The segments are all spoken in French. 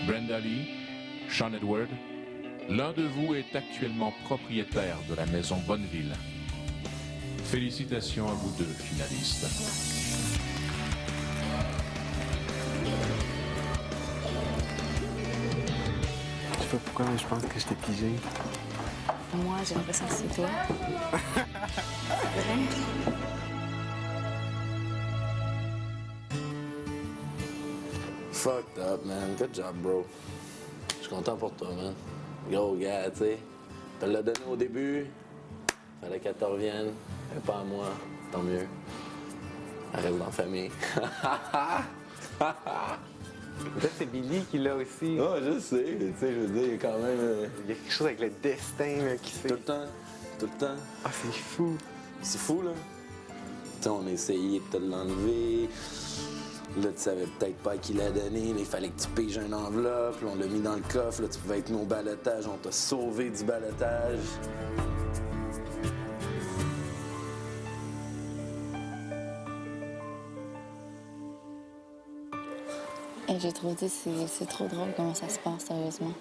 Brenda Lee, Sean Edward, l'un de vous est actuellement propriétaire de la maison Bonneville. Félicitations à vous deux, finalistes. Je sais pas pourquoi, mais je pense que je t'ai pigé. Moi, j'ai l'impression que c'est toi. C'est vrai? Fucked up, man. Good job, bro. Je suis content pour toi, man. Gros gars, tu sais. Tu l'as donné au début. Fallait qu'elle te revienne. Et pas à moi. Tant mieux. Elle reste dans la famille. Peut-être c'est Billy qui l'a aussi. Oh, je sais. Tu sais, je veux dire, quand même. Il y a quelque chose avec le destin là, qui se fait. Tout le temps. Tout le temps. Ah, c'est fou. C'est fou, là. Tu sais, on a essayé de te l'enlever. Là, tu savais peut-être pas à qui l'a donné. Là, il fallait que tu piges une enveloppe. Là, on l'a mis dans le coffre. Là, tu pouvais être nos ballottages. On t'a sauvé du ballottage. Et j'ai trouvé que c'est trop drôle comment ça se passe, sérieusement.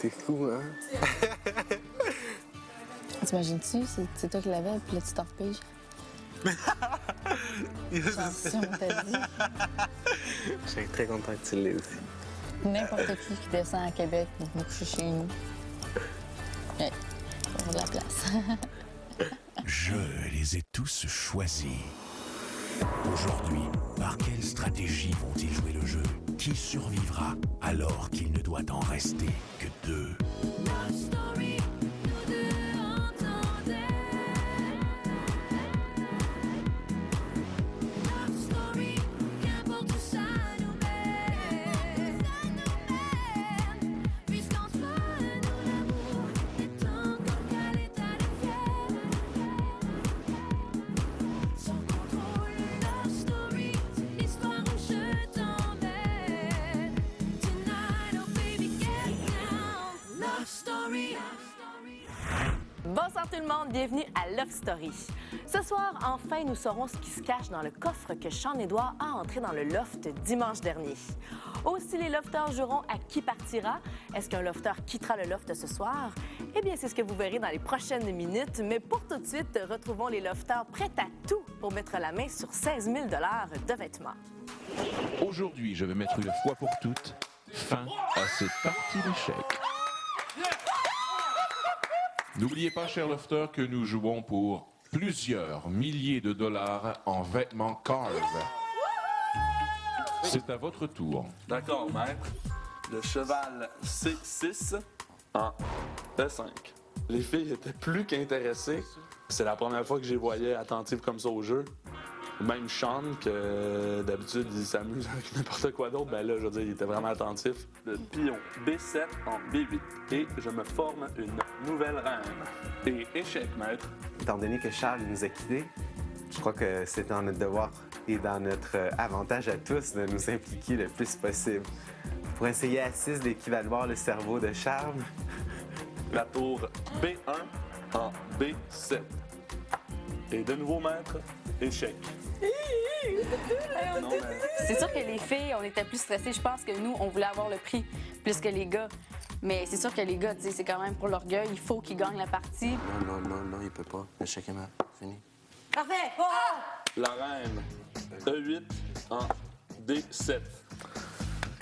C'est fou, hein? T'imagines-tu, c'est toi qui l'avais, puis là, tu t'en repiges? Attention, t'as dit. Je suis très content que tu l'aies aussi. N'importe qui descend à Québec pour me coucher chez nous. Ouais, pour de la place. Je les ai tous choisis. Aujourd'hui, par quelle stratégie vont-ils jouer le jeu? Qui survivra alors qu'il ne doit en rester que deux? Bonsoir tout le monde, bienvenue à Love Story. Ce soir, enfin, nous saurons ce qui se cache dans le coffre que Sean Edward a entré dans le loft dimanche dernier. Aussi, les lofters joueront à qui partira. Est-ce qu'un lofter quittera le loft ce soir? Eh bien, c'est ce que vous verrez dans les prochaines minutes. Mais pour tout de suite, retrouvons les lofters prêts à tout pour mettre la main sur 16 000 $ de vêtements. Aujourd'hui, je vais mettre une fois pour toutes fin à cette partie d'échecs. N'oubliez pas, chers lofters, que nous jouons pour plusieurs milliers de dollars en vêtements Carve. C'est à votre tour. D'accord, maître. Le cheval C6 en E5. Les filles étaient plus qu'intéressées. C'est la première fois que je les voyais attentives comme ça au jeu. Même Sean, que d'habitude, il s'amuse avec n'importe quoi d'autre, ben là, je veux dire, il était vraiment attentif. Le pion B7 en B8. Et je me forme une nouvelle reine. Et échec, maître. Étant donné que Charles nous a quittés, je crois que c'est dans notre devoir et dans notre avantage à tous de nous impliquer le plus possible. Pour essayer à 6 d'équivaloir le cerveau de Charles. La tour B1 en B7. Et de nouveau, maître, échec. Non, mais... C'est sûr que les filles, on était plus stressées. Je pense que nous, on voulait avoir le prix plus que les gars. Mais c'est sûr que les gars, tu sais, c'est quand même pour l'orgueil. Il faut qu'ils gagnent la partie. Non, il peut pas. L'échec est mal. Fini. Parfait! La reine E8 en D7.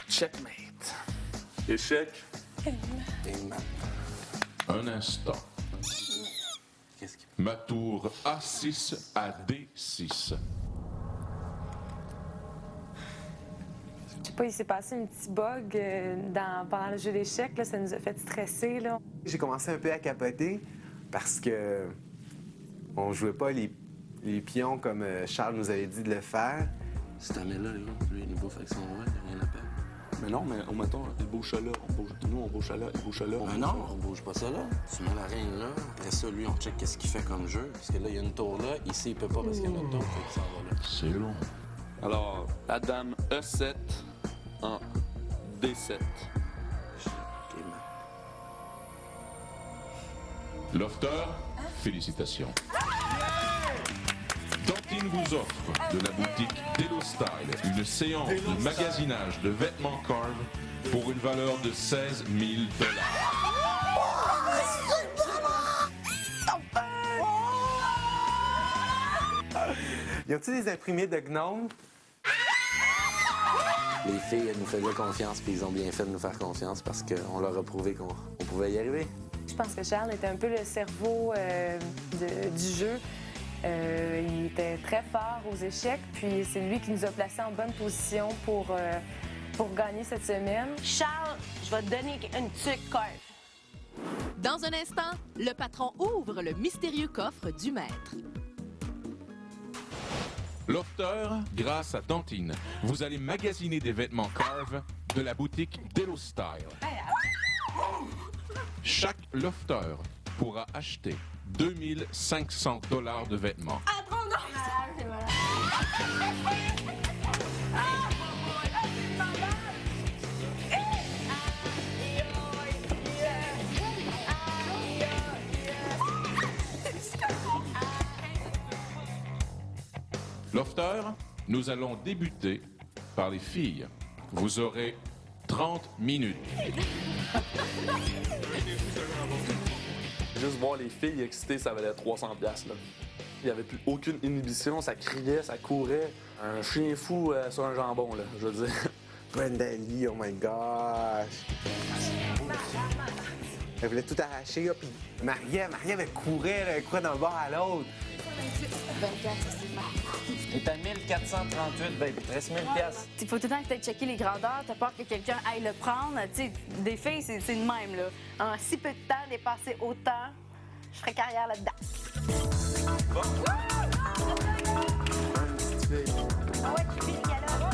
Checkmate. Échec. Et mal. Un instant. Qu'est-ce qui... Ma tour A6 à D6. Je sais pas, il s'est passé un petit bug pendant le jeu d'échecs. Là, ça nous a fait stresser. Là. J'ai commencé un peu à capoter parce que on jouait pas les pions comme Charles nous avait dit de le faire. Cette année-là, lui, il nous bouffe avec son roi, il n'y a rien à perdre. Mais non, mais mettons, il bouge là, on bouge. Nous, on bouge là, il bouge là. Non, on bouge pas ça là. Tu mets la reine là. Après ça, lui, on check qu'est-ce qu'il fait comme jeu. Parce que là, il y a une tour là. Ici, il peut pas parce qu'il y a notre tour. Fait qu'il s'en va là. C'est long. Alors, la dame E7 en D7. Ok, Lofter, félicitations. Dans Christine vous offre de la boutique Delo Style une séance de magasinage de vêtements Carve pour une valeur de 16 000 $. Y a-t-il des imprimés de gnomes? Les filles, elles nous faisaient confiance, puis ils ont bien fait de nous faire confiance parce qu'on leur a prouvé qu'on pouvait y arriver. Je pense que Charles était un peu le cerveau du jeu. Il était très fort aux échecs, puis c'est lui qui nous a placés en bonne position pour gagner cette semaine. Charles, je vais te donner une tuque Carve. Dans un instant, le patron ouvre le mystérieux coffre du maître. Lofter, grâce à Tantine, vous allez magasiner des vêtements Carve de la boutique Delo Style. Chaque lofter pourra acheter 2500 $ de vêtements. Lofter, nous allons débuter par les filles. Vous aurez 30 minutes. Juste voir les filles excitées, ça valait 300$. Là. Il n'y avait plus aucune inhibition, ça criait, ça courait. Un chien fou sur un jambon, là, je veux dire. Brenda Lee, oh my gosh! Elle voulait tout arracher, là, puis Marie-Ève, elle courait, là, elle courait d'un bord à l'autre. 24, c'est mal. Il est à 1438, baby. Il te reste 1000 piastres. Il faut tout le temps que tu ailles checker les grandeurs. T'as peur que quelqu'un aille le prendre. T'sais, des filles, c'est de même. Là. En si peu de temps, dépasser autant, je ferais carrière là-dedans. Ah ouais, tu fais les galas.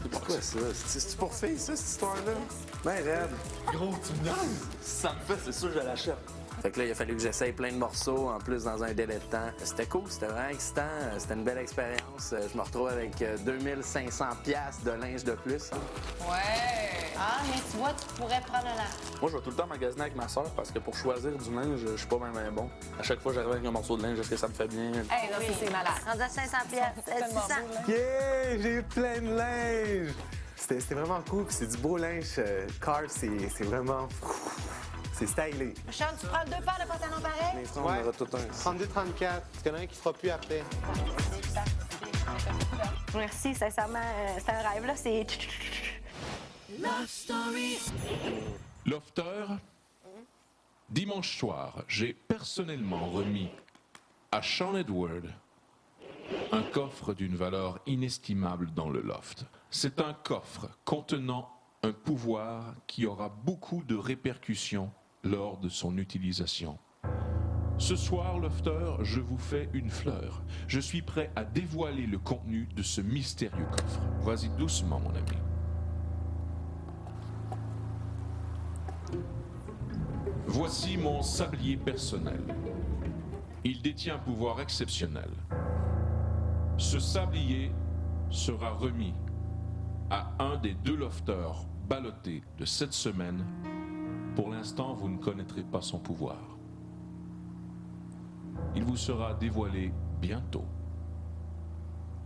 C'est pourquoi ça? C'est pour filles, ça, cette histoire-là? Ben raide. Gros, tu me donnes? Si ça me fait, c'est sûr que je l'achète. Fait que là, il a fallu que j'essaye plein de morceaux, en plus dans un délai de temps. C'était cool, c'était vraiment excitant, c'était une belle expérience. Je me retrouve avec 2500 $ de linge de plus. Ouais! Ah, mais tu vois, tu pourrais prendre la... Moi, je vais tout le temps magasiner avec ma soeur parce que pour choisir du linge, je suis pas même bon. À chaque fois, j'arrive avec un morceau de linge, est-ce que ça me fait bien? Hey, non, c'est malade. Rendu à 500 piastres. 600. Yeah! J'ai eu plein de linge! C'était vraiment cool, puis c'est du beau linge. Carve, c'est vraiment... C'est stylé. Charles, tu prends 2 paires de pantalons pareils? Mais on aura tout un... 32-34. Tu connais un qui fera plus après. Merci, sincèrement, c'est un rêve. Là, c'est... Lofter, dimanche soir, j'ai personnellement remis à Sean Edward un coffre d'une valeur inestimable dans le loft. C'est un coffre contenant un pouvoir qui aura beaucoup de répercussions lors de son utilisation. Ce soir, Lofter, je vous fais une fleur. Je suis prêt à dévoiler le contenu de ce mystérieux coffre. Vas-y doucement, mon ami. Voici mon sablier personnel. Il détient un pouvoir exceptionnel. Ce sablier sera remis à un des 2 lofters ballottés de cette semaine. Pour l'instant, vous ne connaîtrez pas son pouvoir. Il vous sera dévoilé bientôt.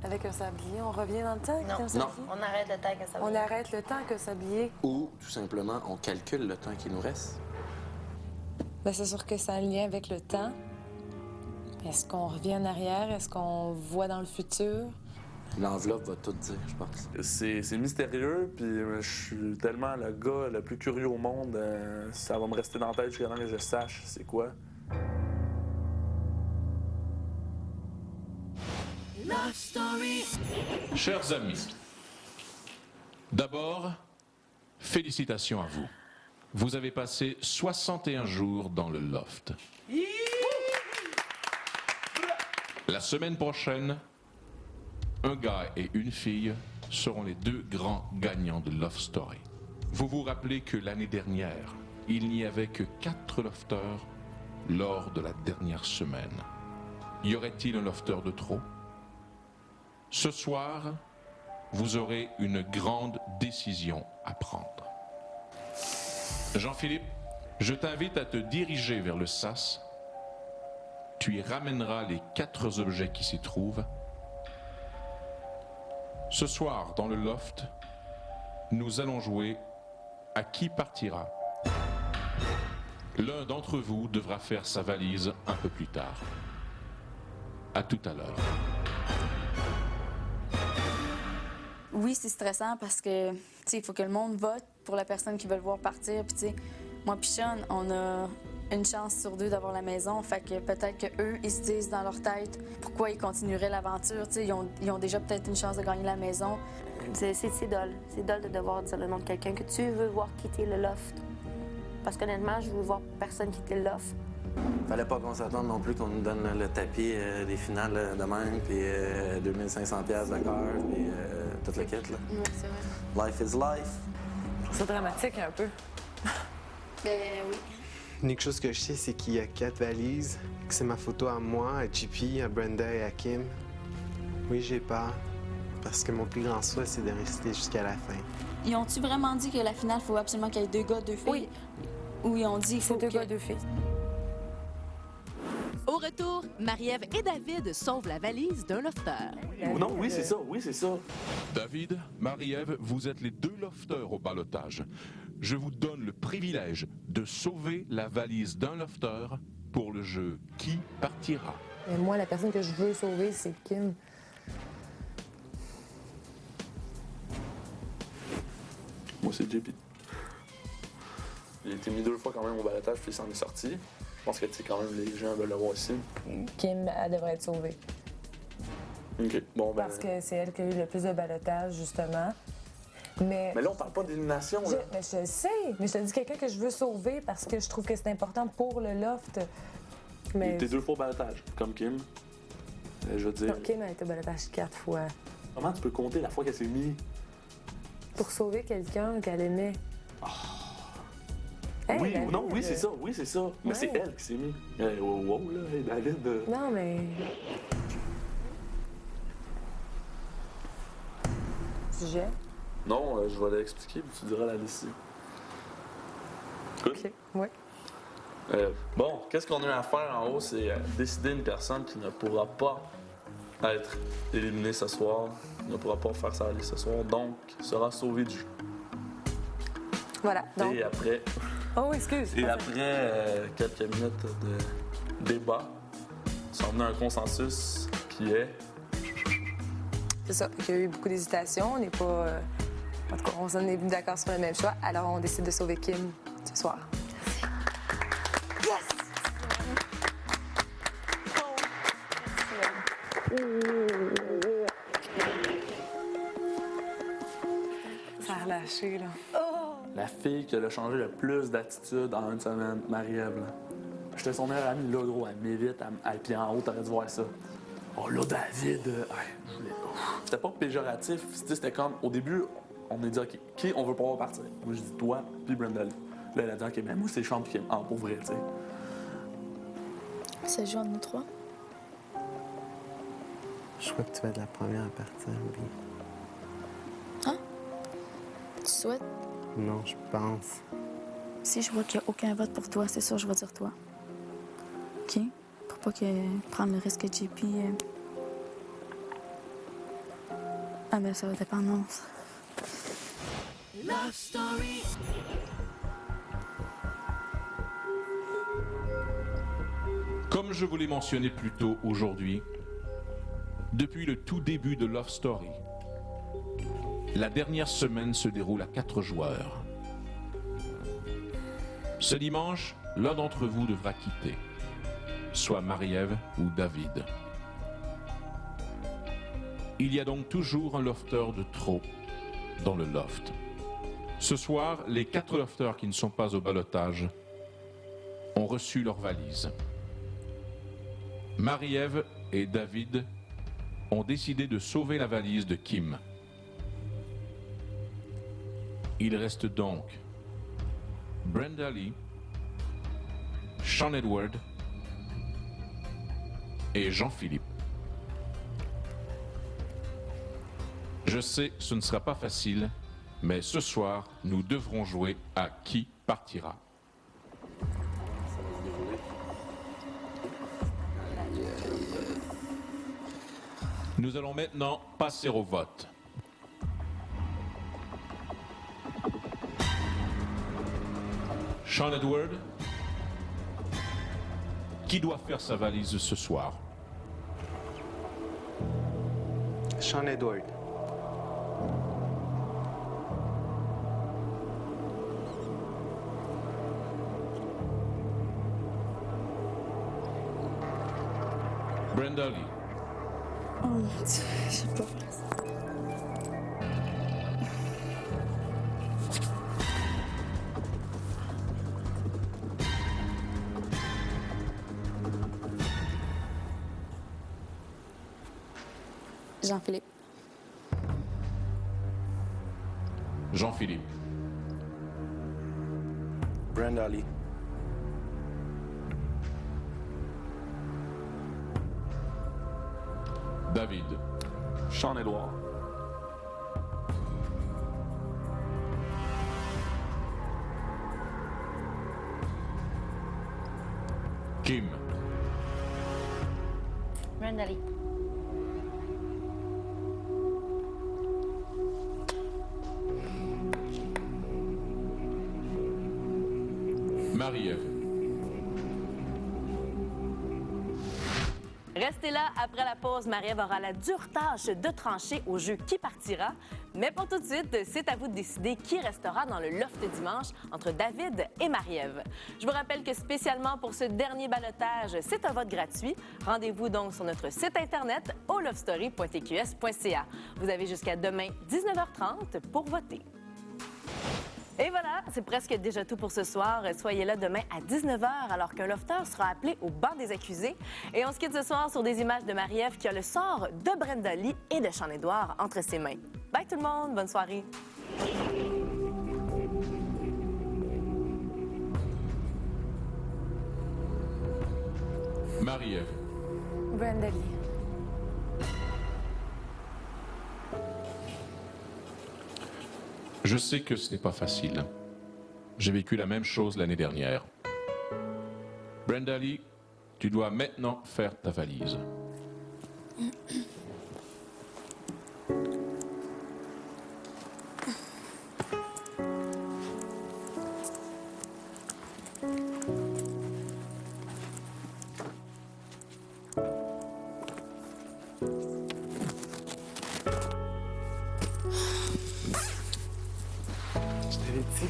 Avec un sablier, on revient dans le temps avec un sablier? On arrête le temps que ça va. On arrête le temps que sablier. Ou, tout simplement, on calcule le temps qui nous reste. Bien, c'est sûr que c'est un lien avec le temps. Est-ce qu'on revient en arrière? Est-ce qu'on voit dans le futur? L'enveloppe va tout dire, je pense. C'est mystérieux, puis je suis tellement le gars le plus curieux au monde. Ça va me rester dans la tête jusqu'à temps que je sache c'est quoi. Chers amis, d'abord, félicitations à vous. Vous avez passé 61 jours dans le loft. La semaine prochaine, un gars et une fille seront les 2 grands gagnants de Love Story. Vous vous rappelez que l'année dernière, il n'y avait que 4 lofters lors de la dernière semaine. Y aurait-il un lofter de trop? Ce soir, vous aurez une grande décision à prendre. Jean-Philippe, je t'invite à te diriger vers le sas. Tu y ramèneras les 4 objets qui s'y trouvent Ce soir, dans le loft, nous allons jouer à qui partira. L'un d'entre vous devra faire sa valise un peu plus tard. À tout à l'heure. Oui, c'est stressant parce que, tu sais, il faut que le monde vote pour la personne qui veut le voir partir. Puis, tu sais, moi puis Sean, on a une chance sur 2 d'avoir la maison. Fait que peut-être qu'eux, ils se disent dans leur tête pourquoi ils continueraient l'aventure. Tu sais, ils ont déjà peut-être une chance de gagner la maison. C'est dole. C'est dole de devoir dire le nom de quelqu'un que tu veux voir quitter le loft. Parce qu'honnêtement, je veux voir personne quitter le loft. Fallait pas qu'on s'attende non plus qu'on nous donne le tapis des finales de même, puis 2500$ de cœur, puis tout le kit, là. Oui, c'est vrai. Life is life. Je trouve ça dramatique un peu. Ben oui. L'unique chose que je sais, c'est qu'il y a 4 valises, que c'est ma photo à moi, à JP, à Brenda et à Kim. Oui, j'ai peur, parce que mon plus grand souhait, c'est de rester jusqu'à la fin. Ils ont-tu vraiment dit que la finale, il faut absolument qu'il y ait 2 gars, 2 filles? Oui. Ou ils ont dit qu'il faut C'est 2 que... gars, 2 filles. Au retour, Marie-Ève et David sauvent la valise d'un lofteur. Non, oui, c'est ça, oui, c'est ça. David, Marie-Ève, vous êtes les 2 lofteurs au ballottage. Je vous donne le privilège de sauver la valise d'un lofteur pour le jeu Qui partira. Mais moi, la personne que je veux sauver, c'est Kim. Moi, c'est JP. Il a été mis 2 fois quand même au balotage, puis il s'en est sorti. Je pense que, tu sais, quand même, les gens veulent le voir ici. Kim, elle devrait être sauvée. OK, bon, ben... Parce que c'est elle qui a eu le plus de balotage, justement. Mais là, on parle pas d'élimination, là. Mais je le sais, mais je te dis quelqu'un que je veux sauver parce que je trouve que c'est important pour le loft. Il Mais était 2 fois au balotage, comme Kim. Je veux dire... non, Kim a été au balotage 4 fois. Comment tu peux compter la fois qu'elle s'est mise? Pour sauver quelqu'un qu'elle aimait. Hey, oui, David, non, oui, c'est ça, oui, c'est ça. Mais Ouais. c'est elle qui s'est mise. Wow, là, hey, David... Non, mais... Sujet? Non, je vais l'expliquer, puis tu diras la décision. Écoute. OK, oui. Bon, qu'est-ce qu'on a eu à faire en haut, c'est décider une personne qui ne pourra pas être éliminée ce soir, ne pourra pas faire sa liste ce soir, donc sera sauvée du jeu. Voilà, donc... Et après, Oh, excuse. quelques minutes de débat, sont venus à un consensus qui est... C'est ça, il y a eu beaucoup d'hésitation. On n'est pas... En tout cas, on s'en est mis d'accord sur le même choix. Alors, on décide de sauver Kim ce soir. Ça a relâché, là. La fille qui a changé le plus d'attitude en une semaine, Marie-Ève. là. J'étais son meilleur ami, là, gros, elle m'évite, elle puis en haut, t'aurais dû voir ça. Oh là, David, je voulais... C'était pas péjoratif, c'était comme, au début, on a dit, OK, qui on veut pas partir? Moi, je dis, toi, puis Brenda. Là, elle a dit, OK, ben moi, c'est Sean puis Kim, pour vrai, tu sais. Ça joue entre nous 3? Je crois que tu vas être la première à partir, oui. Hein? Tu souhaites? Non, je pense. Si je vois qu'il n'y a aucun vote pour toi, c'est sûr, je vais dire toi. OK? Pour pas prendre le risque que JP... Ah, mais ça va dépendre, non. Love Story. Comme je vous l'ai mentionné plus tôt aujourd'hui, depuis le tout début de Love Story, la dernière semaine se déroule à 4 joueurs. Ce dimanche, l'un d'entre vous devra quitter, soit Marie-Ève ou David. Il y a donc toujours un lofteur de trop dans le loft. Ce soir, les 4 lofteurs qui ne sont pas au ballottage ont reçu leurs valises. Marie-Ève et David ont décidé de sauver la valise de Kim. Il reste donc Brenda Lee, Sean Edward et Jean-Philippe. Je sais, ce ne sera pas facile, mais ce soir, nous devrons jouer à qui partira. Nous allons maintenant passer au vote. Sean Edward, qui doit faire sa valise ce soir? Sean Edward. Brenda Lee. Oh mon Dieu, je sais pas faire ça. Jean-Philippe. Jean-Philippe. Brenda Lee. David. Sean-Édouard. Kim. Brenda Lee. Marie-Ève. Restez là, après la pause, Marie-Ève aura la dure tâche de trancher au jeu Qui partira. Mais pour tout de suite, c'est à vous de décider qui restera dans le loft dimanche entre David et Marie-Ève. Je vous rappelle que spécialement pour ce dernier ballottage, c'est un vote gratuit. Rendez-vous donc sur notre site Internet au lovestory.tqs.ca. Vous avez jusqu'à demain, 19h30, pour voter. Et voilà, c'est presque déjà tout pour ce soir. Soyez là demain à 19h alors qu'un lofteur sera appelé au banc des accusés. Et on se quitte ce soir sur des images de Marie-Ève qui a le sort de Brenda Lee et de Sean-Édouard entre ses mains. Bye tout le monde, bonne soirée. Marie-Ève. Brenda Lee. Je sais que ce n'est pas facile. J'ai vécu la même chose l'année dernière. Brenda Lee, tu dois maintenant faire ta valise.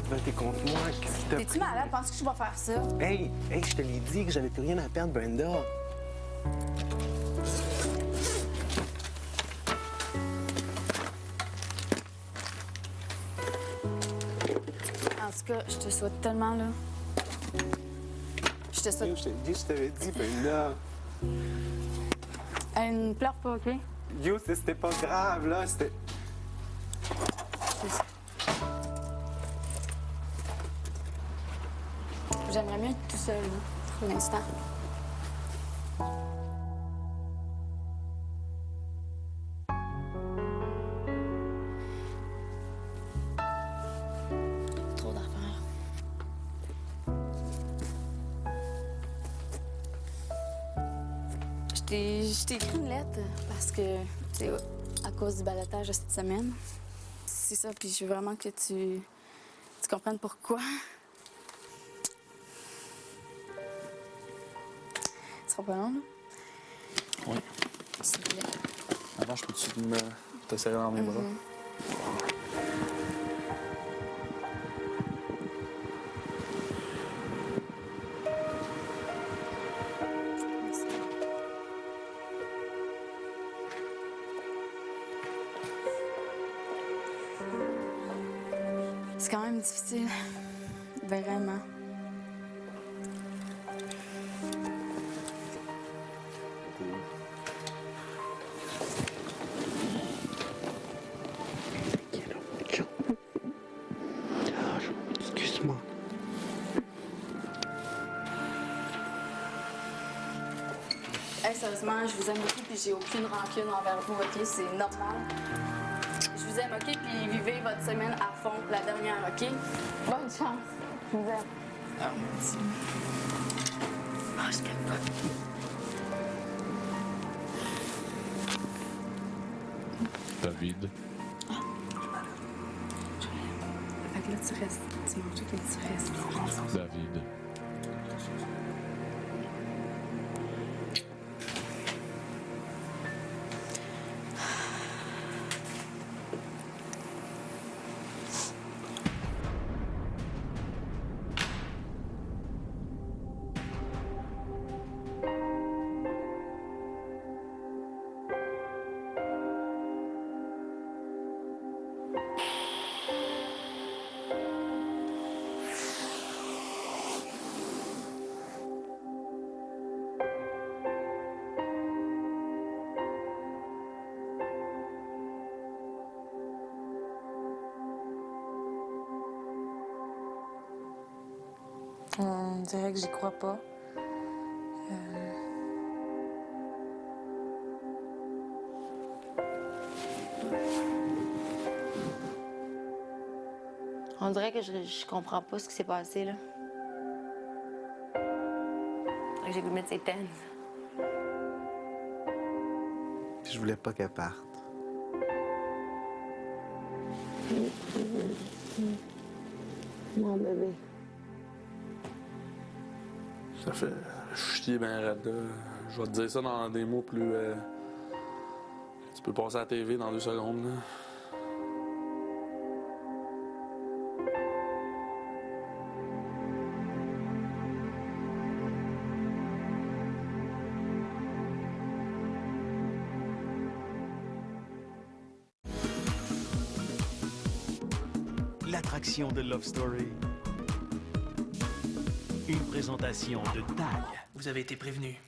Voter contre moi, qu'est-ce qui t'a T'es-tu malade? Penses que je vais faire ça? Hey, je te l'ai dit que j'avais plus rien à perdre, Brenda. En tout cas, je te souhaite tellement, là. Je te souhaite... Yo, je t'ai dit, je t'avais dit, Brenda. Hey, ne pleure pas, OK? Yo, c'était pas grave, là, c'était... J'aimerais mieux être tout seul, là, pour l'instant. Trop d'affaires. Je t'ai écrit une lettre parce que, tu sais, à cause du ballottage de cette semaine. C'est ça, puis je veux vraiment que tu comprennes pourquoi. Ça sera pas long, là? Oui. S'il te plaît. Avant, je peux-tu te serrer dans mes bras? Merci. C'est quand même difficile. Vraiment. Excuse-moi. Hey, sérieusement, je vous aime beaucoup puis j'ai aucune rancune envers vous, OK? C'est normal. Je vous aime, OK? Puis vivez votre semaine à fond, la dernière, OK? Bonne chance. Je vous aime. Ah, merci. Ah, je t'aime pas. David. Fait que là, tu restes. Tu manges tout, mais tu restes. David. On dirait que j'y crois pas. On dirait que je comprends pas ce qui s'est passé, là. J'ai voulu mettre ses tens. Je voulais pas qu'elle parte. Mon bébé. Ça fait chier ben raide, là. Je vais te dire ça dans des mots plus... Tu peux passer à la TV dans 2 secondes, là. L'attraction de Love Story. Une présentation de TAG. Vous avez été prévenu.